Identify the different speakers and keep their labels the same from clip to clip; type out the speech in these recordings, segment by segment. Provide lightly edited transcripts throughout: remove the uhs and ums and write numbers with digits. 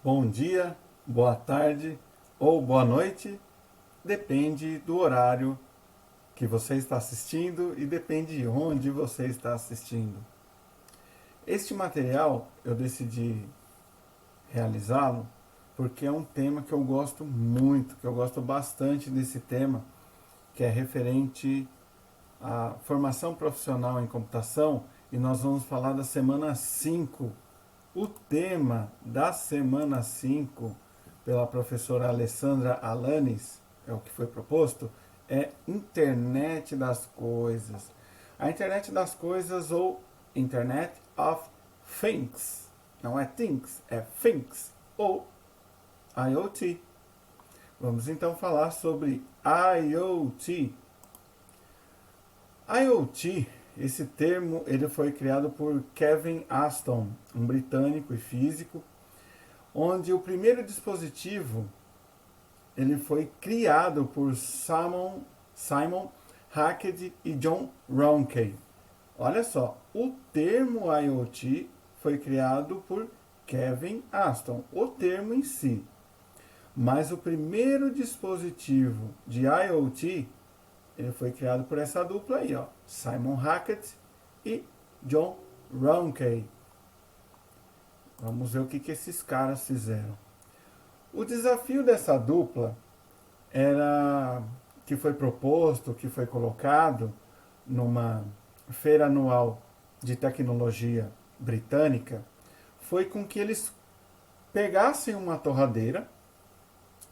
Speaker 1: Bom dia, boa tarde ou boa noite, depende do horário que você está assistindo e depende de onde você está assistindo. Este material eu decidi realizá-lo porque é um tema que eu gosto muito, que eu gosto bastante desse tema, que é referente à formação profissional em computação, e nós vamos falar da semana 5. O tema da semana 5 pela professora Alessandra Alanis, é o que foi proposto, é Internet das Coisas. A Internet das Coisas ou Internet of Things. Não é things, é things ou IoT. Vamos então falar sobre IoT. IoT, esse termo, ele foi criado por Kevin Aston, um britânico e físico, onde o primeiro dispositivo ele foi criado por Simon Hackett e John Ronke. Olha só, o termo IoT foi criado por Kevin Aston, o termo em si. Mas o primeiro dispositivo de IoT ele foi criado por essa dupla aí, ó, Simon Hackett e John Ronke. Vamos ver o que esses caras fizeram. O desafio dessa dupla era que foi proposto, que foi colocado numa feira anual de tecnologia britânica, foi com que eles pegassem uma torradeira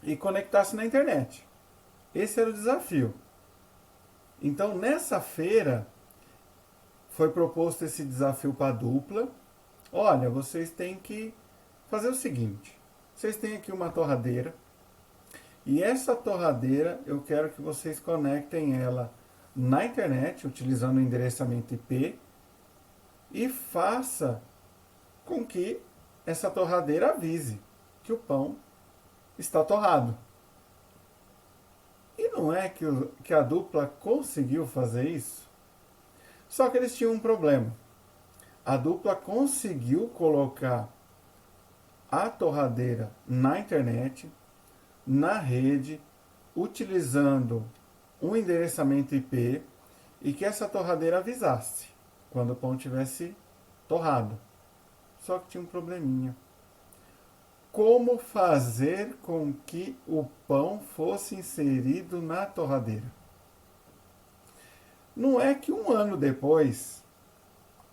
Speaker 1: e conectassem na internet. Esse era o desafio. Então, nessa feira, foi proposto esse desafio para a dupla. Olha, vocês têm que fazer o seguinte: vocês têm aqui uma torradeira, e essa torradeira eu quero que vocês conectem ela na internet, utilizando o endereçamento IP, e faça com que essa torradeira avise que o pão está torrado. E não é que a dupla conseguiu fazer isso? Só que eles tinham um problema. A dupla conseguiu colocar a torradeira na internet, na rede, utilizando um endereçamento IP e que essa torradeira avisasse quando o pão tivesse torrado. Só que tinha um probleminha. Como fazer com que o pão fosse inserido na torradeira? Não é que um ano depois,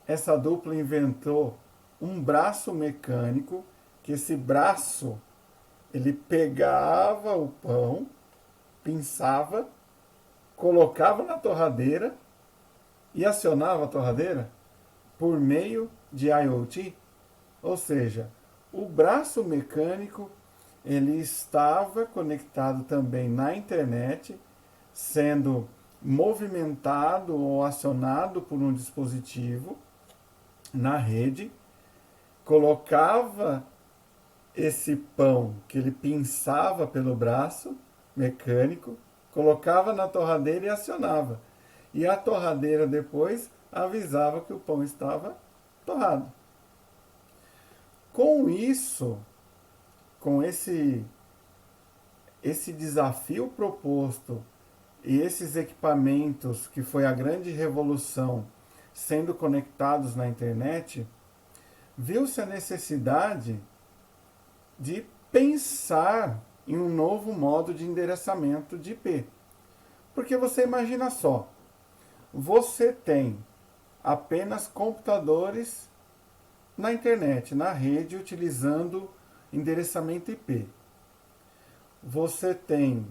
Speaker 1: essa dupla inventou um braço mecânico, que esse braço ele pegava o pão, pinçava, colocava na torradeira e acionava a torradeira por meio de IoT. Ou seja, o braço mecânico ele estava conectado também na internet, sendo movimentado ou acionado por um dispositivo na rede, colocava esse pão que ele pinçava pelo braço mecânico, colocava na torradeira e acionava. E a torradeira depois avisava que o pão estava torrado. Com isso, com esse desafio proposto e esses equipamentos que foi a grande revolução sendo conectados na internet, viu-se a necessidade de pensar em um novo modo de endereçamento de IP. Porque você imagina só, você tem apenas computadores na internet, na rede, utilizando endereçamento IP. Você tem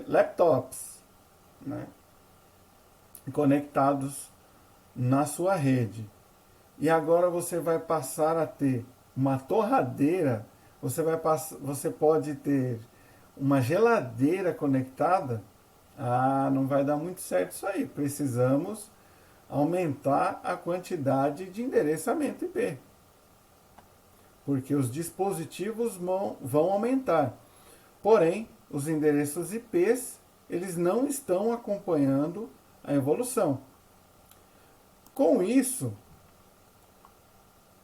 Speaker 1: laptops, né, conectados na sua rede. E agora você vai passar a ter uma torradeira, você pode ter uma geladeira conectada. Ah, não vai dar muito certo isso aí. Precisamos aumentar a quantidade de endereçamento IP. Porque os dispositivos vão aumentar. Porém, os endereços IPs, eles não estão acompanhando a evolução. Com isso,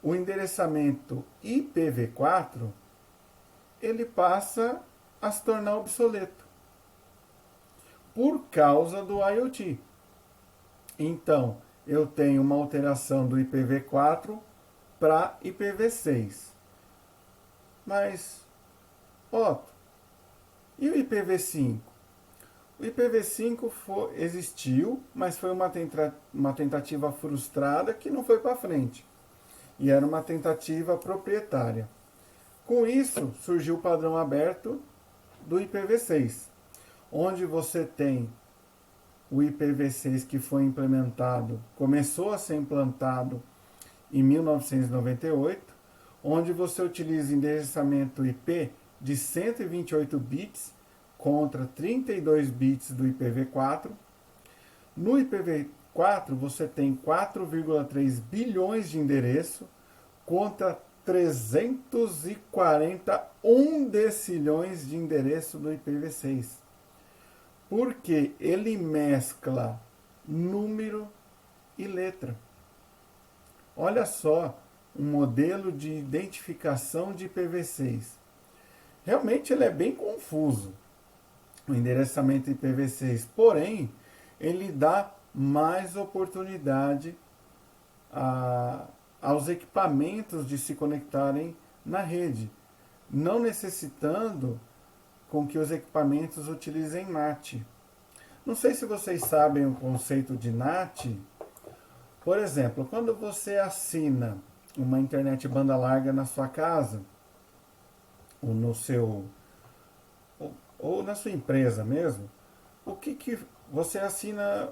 Speaker 1: o endereçamento IPv4 ele passa a se tornar obsoleto por causa do IoT. Então, eu tenho uma alteração do IPv4 para IPv6. Mas, Otto, e o IPv5? O IPv5 existiu, mas foi uma tentativa frustrada que não foi para frente. E era uma tentativa proprietária. Com isso, surgiu o padrão aberto do IPv6, onde você tem o IPv6 que foi implementado, começou a ser implantado em 1998, onde você utiliza endereçamento IP de 128 bits contra 32 bits do IPv4. No IPv4 você tem 4,3 bilhões de endereço contra 341 decilhões de endereço do IPv6. Porque ele mescla número e letra. Olha só um modelo de identificação de IPv6. Realmente ele é bem confuso, o endereçamento IPv6. Porém, ele dá mais oportunidade aos equipamentos de se conectarem na rede, não necessitando com que os equipamentos utilizem NAT. Não sei se vocês sabem o conceito de NAT. Por exemplo, quando você assina uma internet banda larga na sua casa, ou no seu ou na sua empresa mesmo, o que você assina,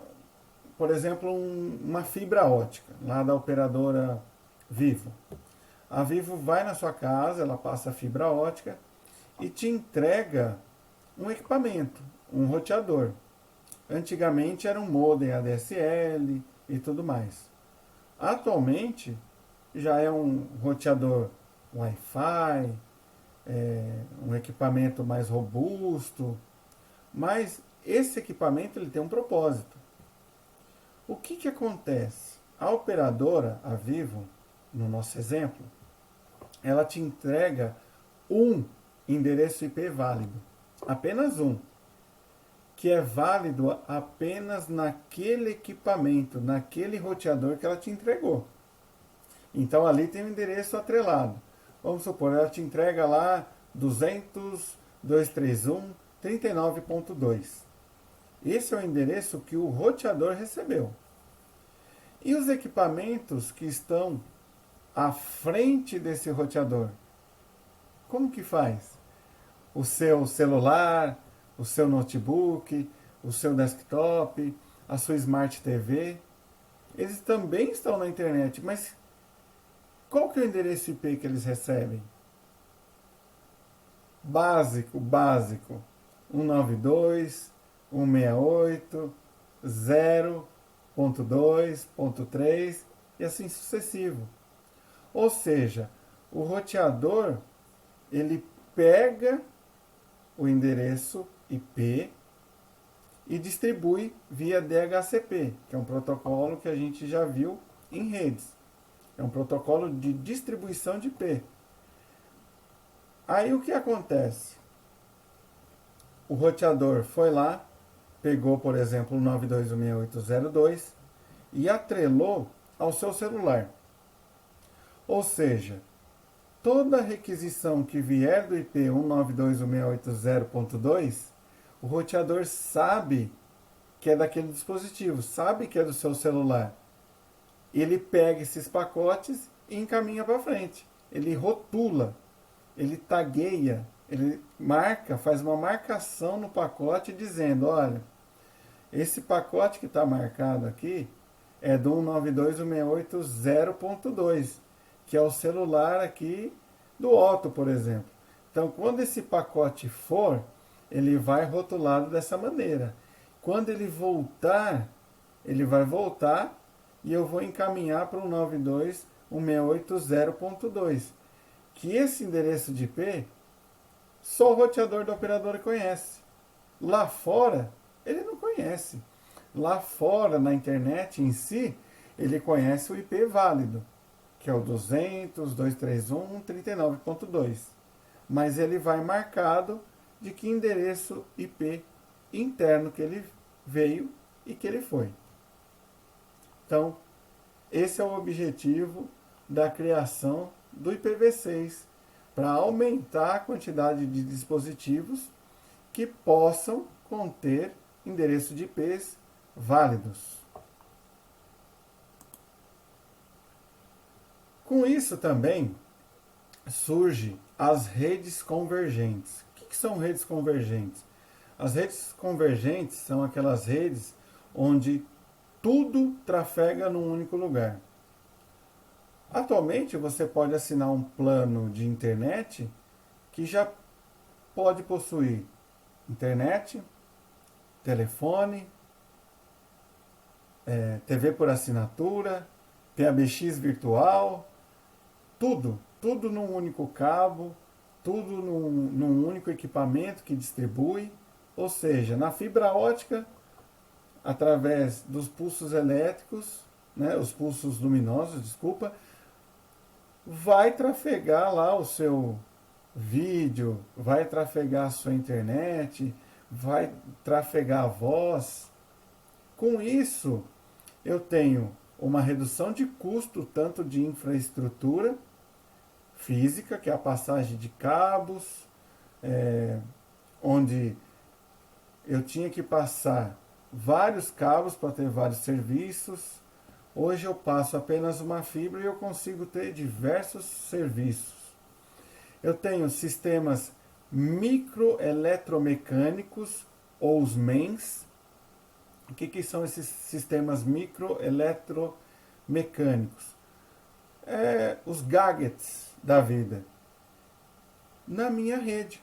Speaker 1: por exemplo, uma fibra ótica lá da operadora Vivo. A Vivo vai na sua casa, ela passa a fibra ótica e te entrega um equipamento, um roteador. Antigamente era um modem ADSL e tudo mais. Atualmente já é um roteador Wi-Fi, um equipamento mais robusto, mas esse equipamento ele tem um propósito. O que acontece? A operadora, a Vivo, no nosso exemplo, ela te entrega um endereço IP válido, apenas um, que é válido apenas naquele equipamento, naquele roteador que ela te entregou. Então ali tem um endereço atrelado. Vamos supor, ela te entrega lá 200.231.39.2. Esse é o endereço que o roteador recebeu. E os equipamentos que estão à frente desse roteador? Como que faz? O seu celular, o seu notebook, o seu desktop, a sua Smart TV, eles também estão na internet, mas qual que é o endereço IP que eles recebem? Básico. 192.168.0.2.3 e assim sucessivo. Ou seja, o roteador ele pega o endereço IP e distribui via DHCP, que é um protocolo que a gente já viu em redes. É um protocolo de distribuição de IP. Aí o que acontece? O roteador foi lá, pegou, por exemplo, o 92.168.0.2 e atrelou ao seu celular. Ou seja, toda requisição que vier do IP 192.168.0.2, o roteador sabe que é daquele dispositivo, sabe que é do seu celular. Ele pega esses pacotes e encaminha para frente. Ele rotula, ele tagueia, ele marca, faz uma marcação no pacote dizendo, olha, esse pacote que está marcado aqui é do 192.168.0.2, que é o celular aqui do Otto, por exemplo. Então, quando esse pacote for, ele vai rotulado dessa maneira. Quando ele vai voltar e eu vou encaminhar para o 92.168.0.2, que esse endereço de IP só o roteador da operadora conhece. Lá fora, ele não conhece. Lá fora, na internet em si, ele conhece o IP válido. que é o 200.231.39.2. Mas ele vai marcado de que endereço IP interno que ele veio e que ele foi. Então, esse é o objetivo da criação do IPv6, para aumentar a quantidade de dispositivos que possam conter endereço de IPs válidos. Com isso também surge as redes convergentes. O que são redes convergentes? As redes convergentes são aquelas redes onde tudo trafega num único lugar. Atualmente você pode assinar um plano de internet que já pode possuir internet, telefone, TV por assinatura, PABX virtual, tudo num único cabo, tudo num único equipamento que distribui, ou seja, na fibra ótica, através dos pulsos elétricos, né, os pulsos luminosos, desculpa, vai trafegar lá o seu vídeo, vai trafegar a sua internet, vai trafegar a voz. Com isso, eu tenho uma redução de custo tanto de infraestrutura física, que é a passagem de cabos, onde eu tinha que passar vários cabos para ter vários serviços. Hoje eu passo apenas uma fibra e eu consigo ter diversos serviços. Eu tenho sistemas microeletromecânicos, ou os MEMS. O que são esses sistemas microeletromecânicos? Os gadgets da vida na minha rede.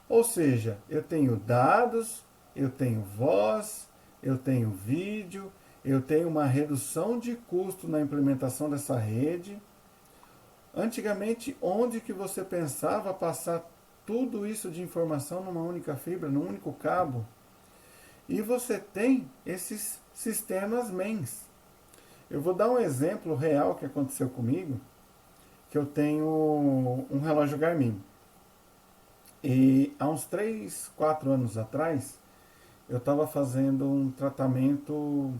Speaker 1: Ou seja, eu tenho dados, eu tenho voz, eu tenho vídeo, eu tenho uma redução de custo na implementação dessa rede. Antigamente, onde que você pensava passar tudo isso de informação numa única fibra, num único cabo? E você tem esses sistemas MEMS. Eu vou dar um exemplo real que aconteceu comigo, que eu tenho um relógio Garmin. E há uns 3, 4 anos atrás, eu estava fazendo um tratamento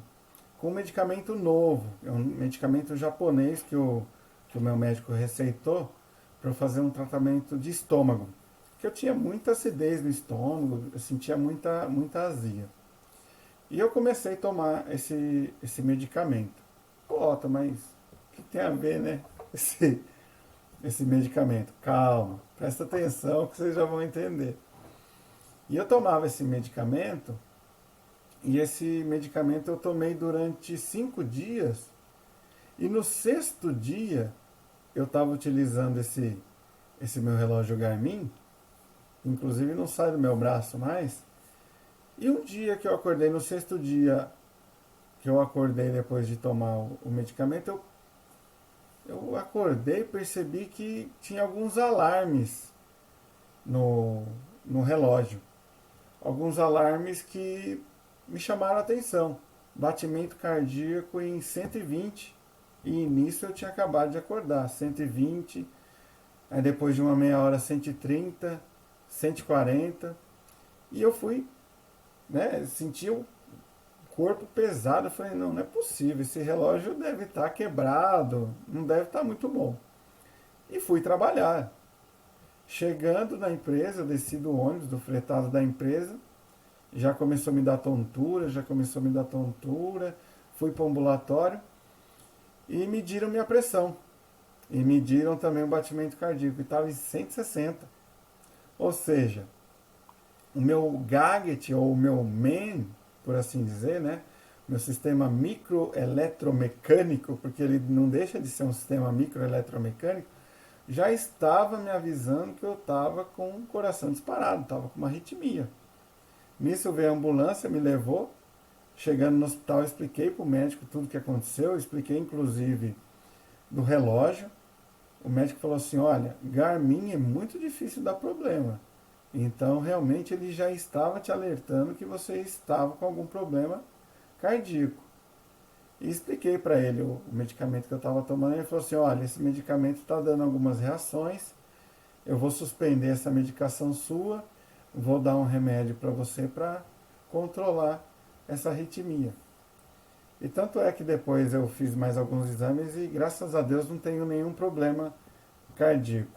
Speaker 1: com um medicamento novo. É um medicamento japonês que o meu médico receitou para eu fazer um tratamento de estômago. Que eu tinha muita acidez no estômago, eu sentia muita azia. E eu comecei a tomar esse medicamento. Pô, mas o que tem a ver, né? Esse medicamento. Calma, presta atenção que vocês já vão entender. E eu tomava esse medicamento, e esse medicamento eu tomei durante 5 dias, e no 6º dia eu estava utilizando esse meu relógio Garmin, inclusive não sai do meu braço mais, e um dia que eu acordei, no 6º dia que eu acordei depois de tomar o medicamento, eu acordei e percebi que tinha alguns alarmes no relógio. Alguns alarmes que me chamaram a atenção. Batimento cardíaco em 120. E nisso eu tinha acabado de acordar. 120. Aí depois de uma meia hora 130. 140. E eu fui, né, senti o corpo pesado. Eu falei, não é possível. Esse relógio deve estar quebrado. Não deve estar muito bom. E fui trabalhar. Chegando na empresa, eu desci do ônibus, do fretado da empresa, já começou a me dar tontura, fui para o ambulatório e mediram minha pressão. E mediram também o batimento cardíaco, e estava em 160. Ou seja, o meu gadget, ou o meu MEM, por assim dizer, né? Meu sistema microeletromecânico, porque ele não deixa de ser um sistema microeletromecânico, já estava me avisando que eu estava com o coração disparado, estava com uma arritmia. Nisso veio a ambulância, me levou. Chegando no hospital, eu expliquei para o médico tudo o que aconteceu, expliquei inclusive do relógio. O médico falou assim, olha, Garmin é muito difícil dar problema. Então, realmente, ele já estava te alertando que você estava com algum problema cardíaco. E expliquei para ele o medicamento que eu estava tomando. Ele falou assim: olha, esse medicamento está dando algumas reações, eu vou suspender essa medicação sua, vou dar um remédio para você para controlar essa arritmia. E tanto é que depois eu fiz mais alguns exames e graças a Deus não tenho nenhum problema cardíaco.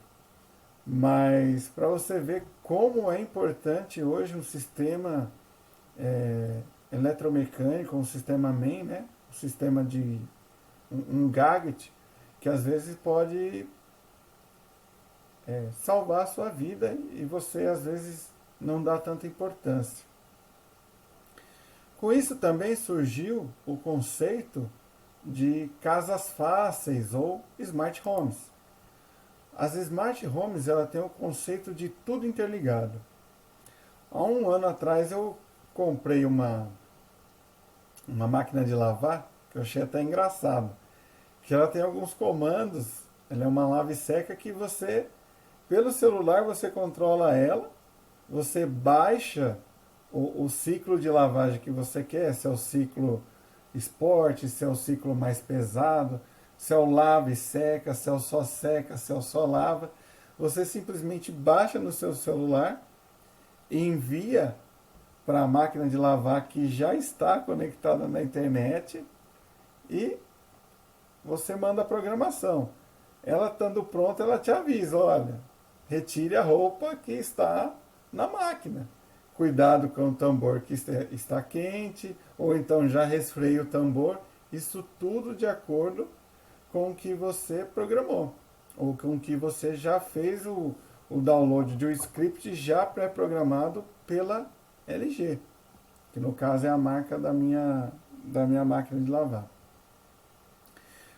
Speaker 1: Mas para você ver como é importante hoje um sistema eletromecânico, um sistema MAN, né? Um sistema de um gadget que às vezes pode salvar a sua vida e você às vezes não dá tanta importância. Com isso também surgiu o conceito de casas fáceis ou smart homes. As smart homes ela tem o conceito de tudo interligado. Há um ano atrás eu comprei uma máquina de lavar que eu achei até engraçado, que ela tem alguns comandos. Ela é uma lave seca que você, pelo celular, você controla ela, você baixa o ciclo de lavagem que você quer, se é o ciclo esporte, se é o ciclo mais pesado, se é o lava e seca, se é o só seca, se é o só lava. Você simplesmente baixa no seu celular e envia para a máquina de lavar que já está conectada na internet e você manda a programação. Ela estando pronta, ela te avisa: olha, retire a roupa que está na máquina. Cuidado com o tambor que está quente, ou então já resfreie o tambor. Isso tudo de acordo com o que você programou, ou com o que você já fez o download de um script já pré-programado pela LG, que no caso é a marca da minha máquina de lavar.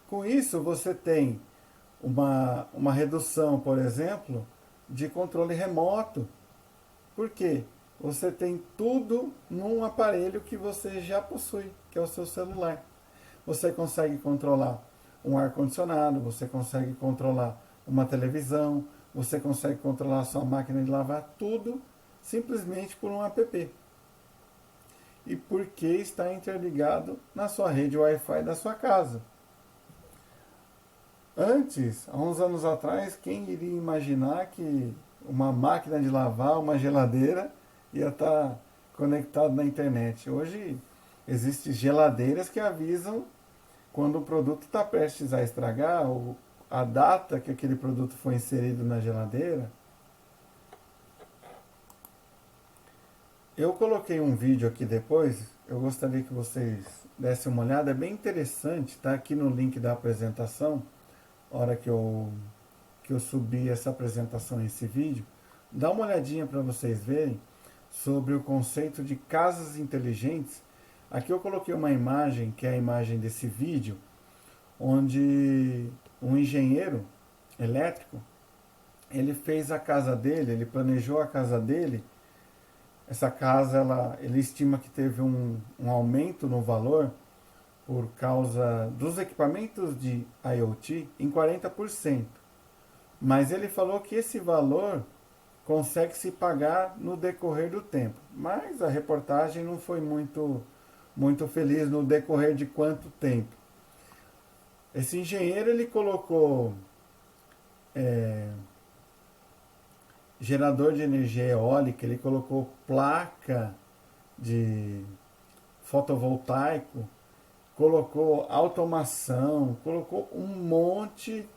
Speaker 1: Com isso, você tem uma redução, por exemplo, de controle remoto. Por quê? Você tem tudo num aparelho que você já possui, que é o seu celular. Você consegue controlar um ar-condicionado, você consegue controlar uma televisão, você consegue controlar a sua máquina de lavar, tudo simplesmente por um app. E porque está interligado na sua rede Wi-Fi da sua casa. Antes, há uns anos atrás, quem iria imaginar que uma máquina de lavar, uma geladeira, ia estar conectado na internet? Hoje, existem geladeiras que avisam quando o produto está prestes a estragar, ou a data que aquele produto foi inserido na geladeira. Eu coloquei um vídeo aqui depois, eu gostaria que vocês dessem uma olhada, é bem interessante, está aqui no link da apresentação, hora que eu subi essa apresentação, esse vídeo, dá uma olhadinha para vocês verem sobre o conceito de casas inteligentes. Aqui eu coloquei uma imagem, que é a imagem desse vídeo, onde um engenheiro elétrico, ele fez a casa dele, ele planejou a casa dele. Essa casa, ele estima que teve um aumento no valor por causa dos equipamentos de IoT em 40%. Mas ele falou que esse valor consegue se pagar no decorrer do tempo. Mas a reportagem não foi muito feliz no decorrer de quanto tempo. Esse engenheiro ele colocou gerador de energia eólica, ele colocou placa de fotovoltaico, colocou automação, colocou um monte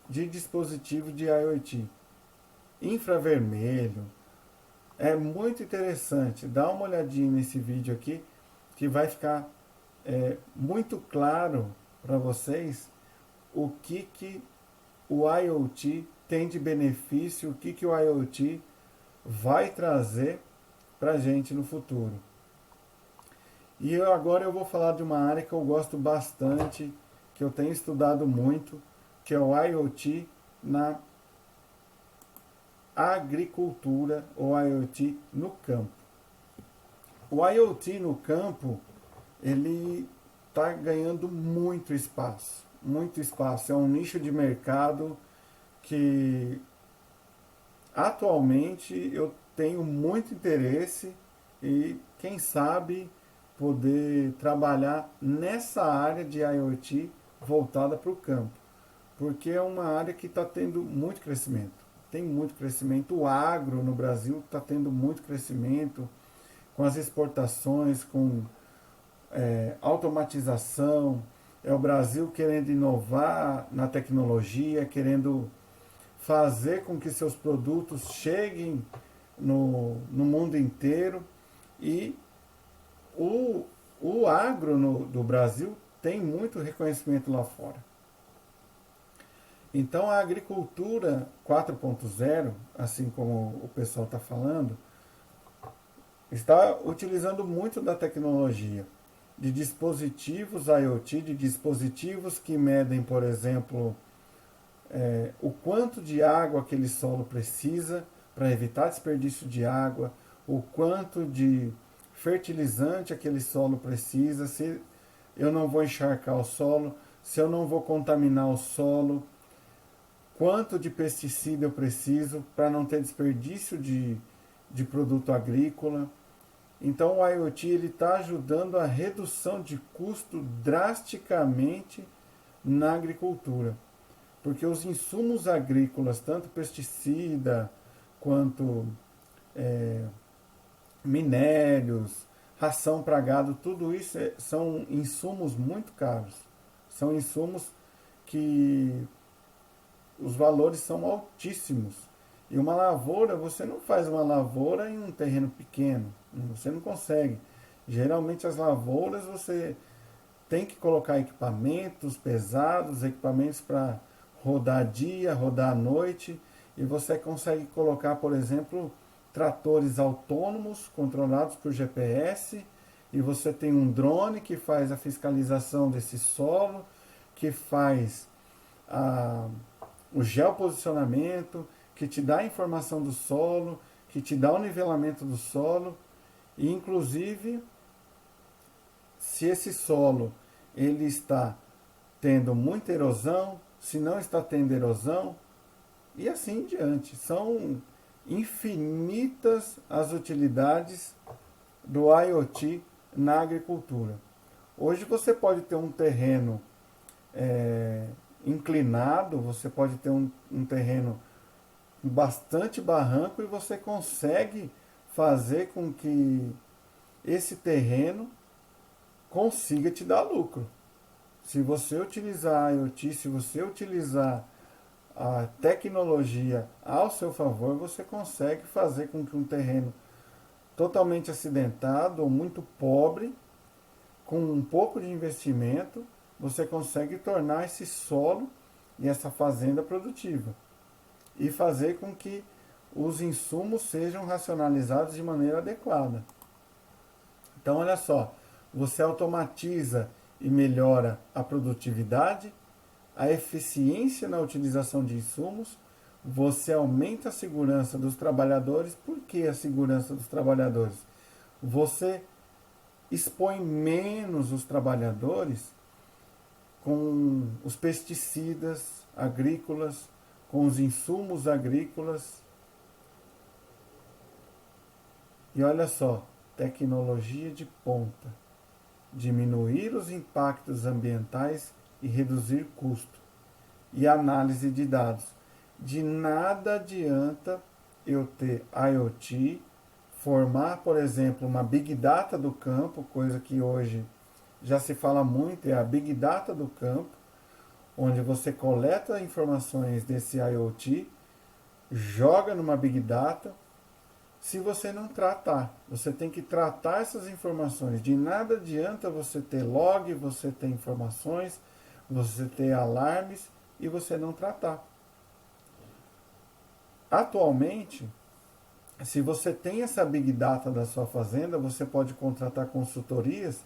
Speaker 1: de dispositivo de IoT. Infravermelho. É muito interessante. Dá uma olhadinha nesse vídeo aqui que vai ficar muito claro para vocês o que o IoT tem de benefício, o que o IoT vai trazer para a gente no futuro. E agora eu vou falar de uma área que eu gosto bastante, que eu tenho estudado muito, que é o IoT na agricultura, ou IoT no campo. O IoT no campo, ele está ganhando muito espaço, muito espaço. É um nicho de mercado que atualmente eu tenho muito interesse e quem sabe poder trabalhar nessa área de IoT voltada para o campo, porque é uma área que está tendo muito crescimento. Tem muito crescimento. O agro no Brasil está tendo muito crescimento com as exportações, com automatização. É o Brasil querendo inovar na tecnologia, querendo fazer com que seus produtos cheguem no mundo inteiro. E o agro do Brasil tem muito reconhecimento lá fora. Então a agricultura 4.0, assim como o pessoal está falando, está utilizando muito da tecnologia, de dispositivos IoT, de dispositivos que medem, por exemplo, o quanto de água aquele solo precisa para evitar desperdício de água, o quanto de fertilizante aquele solo precisa, se eu não vou encharcar o solo, se eu não vou contaminar o solo, quanto de pesticida eu preciso para não ter desperdício de produto agrícola. Então o IoT está ajudando a redução de custo drasticamente na agricultura, porque os insumos agrícolas, tanto pesticida quanto minérios, ração para gado, tudo isso são insumos muito caros. São insumos que os valores são altíssimos. E uma lavoura, você não faz uma lavoura em um terreno pequeno. Você não consegue. Geralmente as lavouras você tem que colocar equipamentos pesados, equipamentos para rodar dia, rodar à noite. E você consegue colocar, por exemplo, tratores autônomos controlados por GPS. E você tem um drone que faz a fiscalização desse solo, que faz o geoposicionamento, que te dá a informação do solo, que te dá o nivelamento do solo, e inclusive se esse solo ele está tendo muita erosão, se não está tendo erosão, e assim em diante. São infinitas as utilidades do IoT na agricultura. Hoje você pode ter um terreno inclinado, você pode ter um terreno bastante barranco e você consegue fazer com que esse terreno consiga te dar lucro. Se você utilizar a IoT, se você utilizar a tecnologia ao seu favor, você consegue fazer com que um terreno totalmente acidentado ou muito pobre, com um pouco de investimento, você consegue tornar esse solo e essa fazenda produtiva e fazer com que os insumos sejam racionalizados de maneira adequada. Então, olha só, você automatiza e melhora a produtividade, a eficiência na utilização de insumos, você aumenta a segurança dos trabalhadores. Por que a segurança dos trabalhadores? Você expõe menos os trabalhadores com os pesticidas agrícolas, com os insumos agrícolas. E olha só, tecnologia de ponta, diminuir os impactos ambientais e reduzir custo. E análise de dados. De nada adianta eu ter IoT, formar, por exemplo, uma Big Data do campo, coisa que hoje já se fala muito, é a Big Data do campo, onde você coleta informações desse IoT, joga numa Big Data, se você não tratar. Você tem que tratar essas informações. De nada adianta você ter log, você ter informações, você ter alarmes e você não tratar. Atualmente, se você tem essa Big Data da sua fazenda, você pode contratar consultorias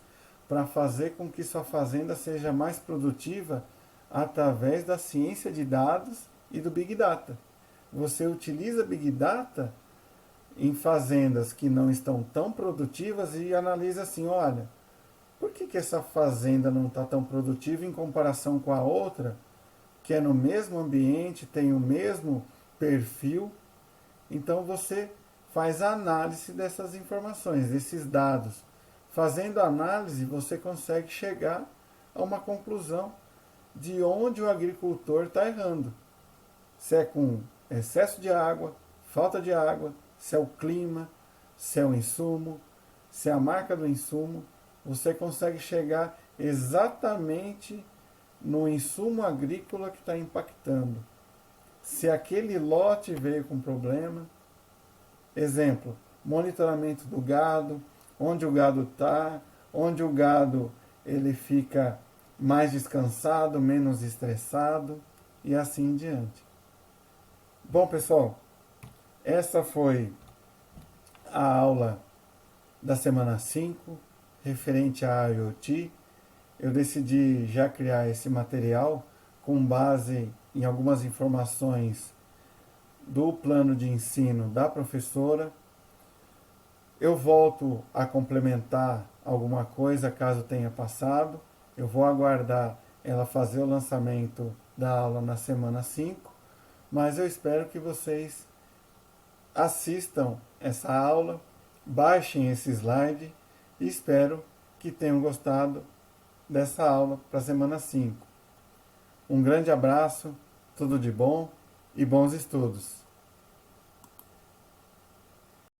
Speaker 1: para fazer com que sua fazenda seja mais produtiva através da ciência de dados e do Big Data. Você utiliza Big Data em fazendas que não estão tão produtivas e analisa assim, olha, por que essa fazenda não está tão produtiva em comparação com a outra, que é no mesmo ambiente, tem o mesmo perfil? Então você faz a análise dessas informações, desses dados, Fazendo análise, você consegue chegar a uma conclusão de onde o agricultor está errando. Se é com excesso de água, falta de água, se é o clima, se é o insumo, se é a marca do insumo, você consegue chegar exatamente no insumo agrícola que está impactando. Se aquele lote veio com problema, exemplo, monitoramento do gado, onde o gado está, onde o gado ele fica mais descansado, menos estressado e assim em diante. Bom, pessoal, essa foi a aula da semana 5, referente à IoT. Eu decidi já criar esse material com base em algumas informações do plano de ensino da professora. Eu volto a complementar alguma coisa caso tenha passado. Eu vou aguardar ela fazer o lançamento da aula na semana 5, mas eu espero que vocês assistam essa aula, baixem esse slide e espero que tenham gostado dessa aula para a semana 5. Um grande abraço, tudo de bom e bons estudos!